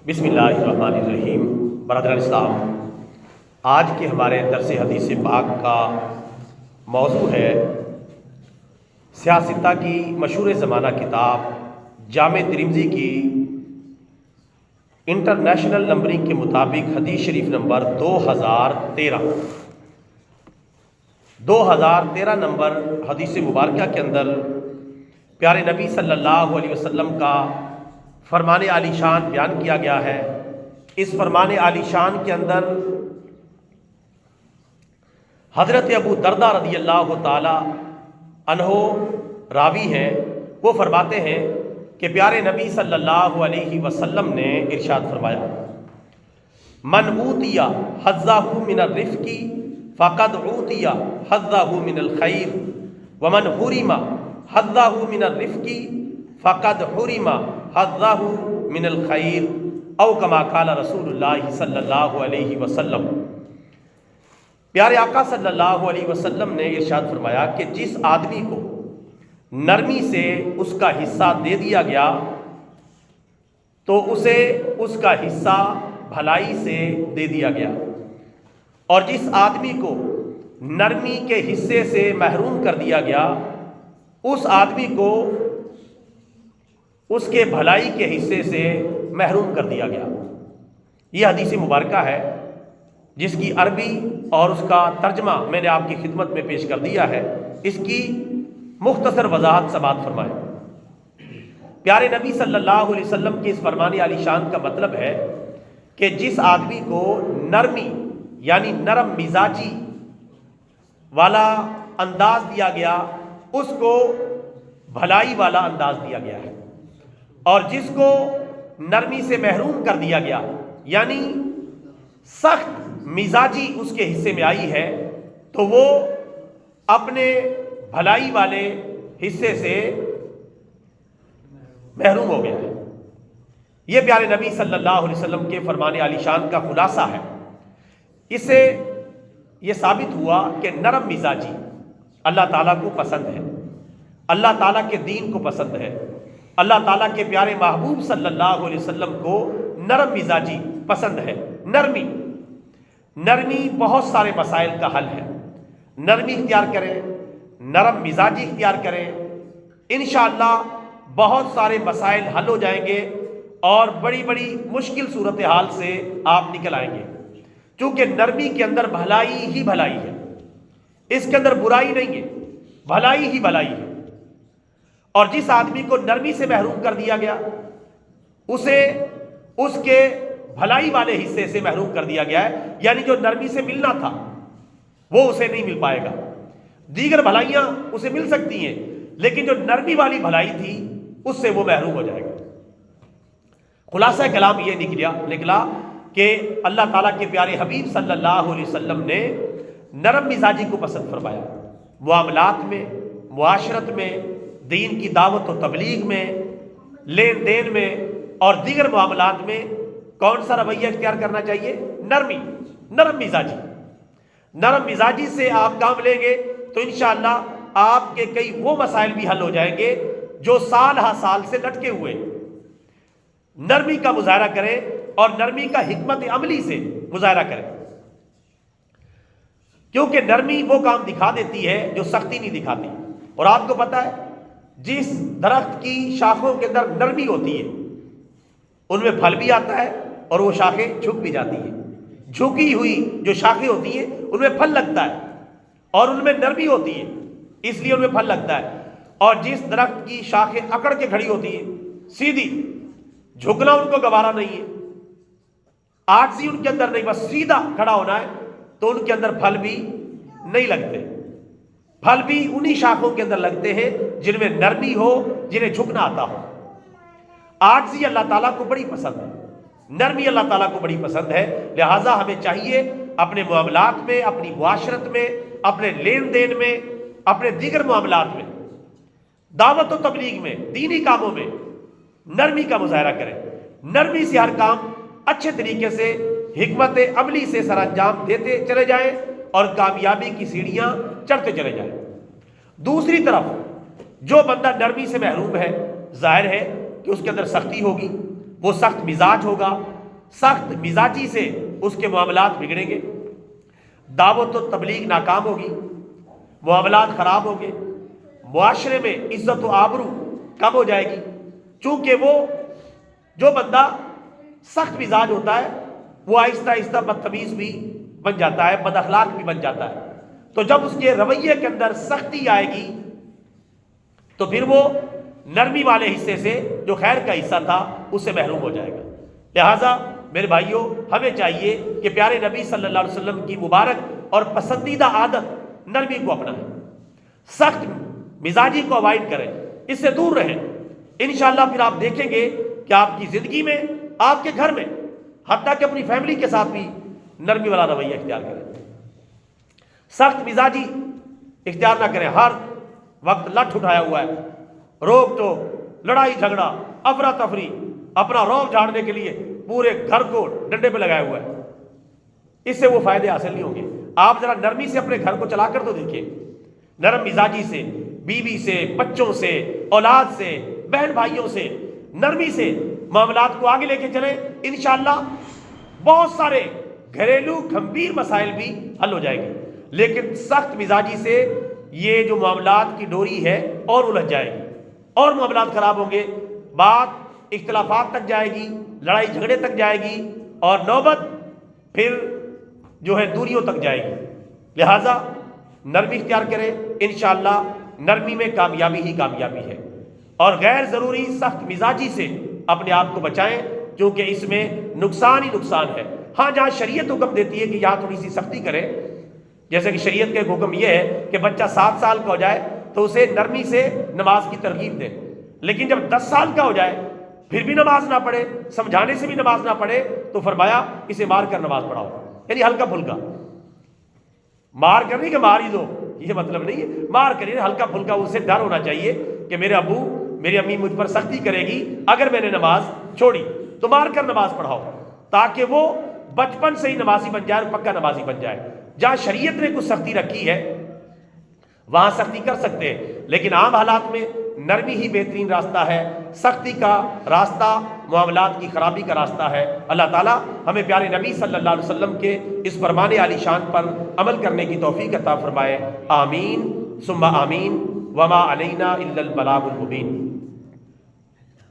بسم اللہ الرحمن الرحیم۔ برادران اسلام، آج کے ہمارے درس حدیث پاک کا موضوع ہے سیاستہ کی مشہور زمانہ کتاب جامع ترمذی کی انٹرنیشنل نمبرنگ کے مطابق حدیث شریف نمبر 2013 نمبر حدیث مبارکہ کے اندر پیارے نبی صلی اللہ علیہ وسلم کا فرمان عالی شان بیان کیا گیا ہے۔ اس فرمان عالی شان کے اندر حضرت ابو دردہ رضی اللہ تعالی عنہ راوی ہیں، وہ فرماتے ہیں کہ پیارے نبی صلی اللہ علیہ وسلم نے ارشاد فرمایا، من اوتی حظہ من الرفق فقد اوتی حظہ من الخیر ومن حرم حظہ من الرفق فقد حرم حظہ من الخیر او کما قال رسول اللہ صلی اللہ علیہ وسلم۔ پیارے آقا صلی اللہ علیہ وسلم نے ارشاد فرمایا کہ جس آدمی کو نرمی سے اس کا حصہ دے دیا گیا تو اسے اس کا حصہ بھلائی سے دے دیا گیا، اور جس آدمی کو نرمی کے حصے سے محروم کر دیا گیا اس آدمی کو اس کے بھلائی کے حصے سے محروم کر دیا گیا۔ یہ حدیث مبارکہ ہے جس کی عربی اور اس کا ترجمہ میں نے آپ کی خدمت میں پیش کر دیا ہے۔ اس کی مختصر وضاحت سماعت فرمائیں۔ پیارے نبی صلی اللہ علیہ وسلم کی اس فرمان عالی شان کا مطلب ہے کہ جس آدمی کو نرمی یعنی نرم مزاجی والا انداز دیا گیا اس کو بھلائی والا انداز دیا گیا ہے، اور جس کو نرمی سے محروم کر دیا گیا یعنی سخت مزاجی اس کے حصے میں آئی ہے تو وہ اپنے بھلائی والے حصے سے محروم ہو گیا ہے۔ یہ پیارے نبی صلی اللہ علیہ وسلم کے فرمان عالی شان کا خلاصہ ہے۔ اس سے یہ ثابت ہوا کہ نرم مزاجی اللہ تعالیٰ کو پسند ہے، اللہ تعالیٰ کے دین کو پسند ہے، اللہ تعالیٰ کے پیارے محبوب صلی اللہ علیہ وسلم کو نرم مزاجی پسند ہے۔ نرمی بہت سارے مسائل کا حل ہے۔ نرمی اختیار کریں، نرم مزاجی اختیار کریں، انشاءاللہ بہت سارے مسائل حل ہو جائیں گے اور بڑی بڑی مشکل صورتحال سے آپ نکل آئیں گے، کیونکہ نرمی کے اندر بھلائی ہی بھلائی ہے، اس کے اندر برائی نہیں ہے، بھلائی ہی بھلائی ہے۔ اور جس آدمی کو نرمی سے محروم کر دیا گیا اسے اس کے بھلائی والے حصے سے محروم کر دیا گیا ہے، یعنی جو نرمی سے ملنا تھا وہ اسے نہیں مل پائے گا۔ دیگر بھلائیاں اسے مل سکتی ہیں لیکن جو نرمی والی بھلائی تھی اس سے وہ محروم ہو جائے گا۔ خلاصہ کلام یہ نکلا کہ اللہ تعالیٰ کے پیارے حبیب صلی اللہ علیہ وسلم نے نرم مزاجی کو پسند فرمایا۔ معاملات میں، معاشرت میں، دین کی دعوت و تبلیغ میں، لین دین میں اور دیگر معاملات میں کون سا رویہ اختیار کرنا چاہیے؟ نرم مزاجی۔ نرم مزاجی سے آپ کام لیں گے تو انشاءاللہ آپ کے کئی وہ مسائل بھی حل ہو جائیں گے جو سال ہا سال سے لٹکے ہوئے۔ نرمی کا مظاہرہ کریں اور نرمی کا حکمت عملی سے مظاہرہ کریں، کیونکہ نرمی وہ کام دکھا دیتی ہے جو سختی نہیں دکھاتی۔ اور آپ کو پتہ ہے جس درخت کی شاخوں کے اندر نرمی ہوتی ہے ان میں پھل بھی آتا ہے اور وہ شاخیں جھک بھی جاتی ہیں۔ جھکی ہوئی جو شاخیں ہوتی ہیں ان میں پھل لگتا ہے اور ان میں نرمی ہوتی ہے، اس لیے ان میں پھل لگتا ہے۔ اور جس درخت کی شاخیں اکڑ کے کھڑی ہوتی ہیں سیدھی، جھکنا ان کو گوارا نہیں ہے، عاجزی ان کے اندر نہیں، بس سیدھا کھڑا ہونا ہے، تو ان کے اندر پھل بھی نہیں لگتے۔ پھل بھی انہی شاخوں کے اندر لگتے ہیں جن میں نرمی ہو، جنہیں جھکنا آتا ہو۔ عاجزی اللہ تعالیٰ کو بڑی پسند ہے، نرمی اللہ تعالیٰ کو بڑی پسند ہے، لہٰذا ہمیں چاہیے اپنے معاملات میں، اپنی معاشرت میں، اپنے لین دین میں، اپنے دیگر معاملات میں، دعوت و تبلیغ میں، دینی کاموں میں نرمی کا مظاہرہ کریں۔ نرمی سے ہر کام اچھے طریقے سے حکمت عملی سے سر انجام دیتے چلے جائیں اور کامیابی کی سیڑھیاں چڑھتے چلے جائیں۔ دوسری طرف جو بندہ نرمی سے محروم ہے، ظاہر ہے کہ اس کے اندر سختی ہوگی، وہ سخت مزاج ہوگا، سخت مزاجی سے اس کے معاملات بگڑیں گے، دعوت و تبلیغ ناکام ہوگی، معاملات خراب ہوں گے، معاشرے میں عزت و آبرو کم ہو جائے گی، چونکہ وہ جو بندہ سخت مزاج ہوتا ہے وہ آہستہ آہستہ بدتمیز بھی بن جاتا ہے، بد اخلاق بھی بن جاتا ہے۔ تو جب اس کے رویے کے اندر سختی آئے گی تو پھر وہ نرمی والے حصے سے جو خیر کا حصہ تھا اس سے محروم ہو جائے گا۔ لہٰذا میرے بھائیوں، ہمیں چاہیے کہ پیارے نبی صلی اللہ علیہ وسلم کی مبارک اور پسندیدہ عادت نرمی کو اپنائیں، سخت مزاجی کو اوائڈ کریں، اس سے دور رہیں۔ انشاءاللہ پھر آپ دیکھیں گے کہ آپ کی زندگی میں، آپ کے گھر میں، حتیٰ کہ اپنی فیملی کے ساتھ بھی نرمی والا رویہ اختیار کریں، سخت مزاجی اختیار نہ کریں۔ ہر وقت لٹھ اٹھایا ہوا ہے، روک ٹوک، لڑائی جھگڑا، افراتفری، اپنا رعب جھاڑنے کے لیے پورے گھر کو ڈنڈے پہ لگایا ہوا ہے، اس سے وہ فائدے حاصل نہیں ہوں گے۔ آپ ذرا نرمی سے اپنے گھر کو چلا کر تو دیکھیں، نرم مزاجی سے، بیوی سے، بچوں سے، اولاد سے، بہن بھائیوں سے، نرمی سے معاملات کو آگے لے کے چلیں، انشاءاللہ بہت سارے گھریلو گھمبیر مسائل بھی حل ہو جائیں گے۔ لیکن سخت مزاجی سے یہ جو معاملات کی ڈوری ہے اور الجھ جائے گی، اور معاملات خراب ہوں گے، بات اختلافات تک جائے گی، لڑائی جھگڑے تک جائے گی، اور نوبت پھر جو ہے دوریوں تک جائے گی۔ لہٰذا نرمی اختیار کریں، انشاءاللہ نرمی میں کامیابی ہی کامیابی ہے، اور غیر ضروری سخت مزاجی سے اپنے آپ کو بچائیں، کیونکہ اس میں نقصان ہی نقصان ہے۔ ہاں جہاں شریعت حکم دیتی ہے کہ یہاں تھوڑی سی سختی کریں، جیسے کہ شریعت کا ایک حکم یہ ہے کہ بچہ 7 سال کا ہو جائے تو اسے نرمی سے نماز کی ترغیب دیں، لیکن جب 10 سال کا ہو جائے پھر بھی نماز نہ پڑھے، سمجھانے سے بھی نماز نہ پڑھے، تو فرمایا اسے مار کر نماز پڑھاؤ، یعنی ہلکا پھلکا مار کر، نہیں کہ مار ہی دو، یہ مطلب نہیں ہے، مار کر ہلکا پھلکا، اسے ڈر ہونا چاہیے کہ میرے ابو میری امی مجھ پر سختی کرے گی اگر میں نے نماز چھوڑی، تو مار کر نماز پڑھاؤ، تاکہ وہ بچپن سے ہی نمازی بن جائے اور پکا نمازی بن جائے۔ جہاں شریعت نے کچھ سختی رکھی ہے وہاں سختی کر سکتے ہیں، لیکن عام حالات میں نرمی ہی بہترین راستہ ہے، سختی کا راستہ معاملات کی خرابی کا راستہ ہے۔ اللہ تعالیٰ ہمیں پیارے نبی صلی اللہ علیہ وسلم کے اس فرمان عالی شان پر عمل کرنے کی توفیق عطا فرمائے، آمین ثم آمین، وما علینا الا البلاغ المبین۔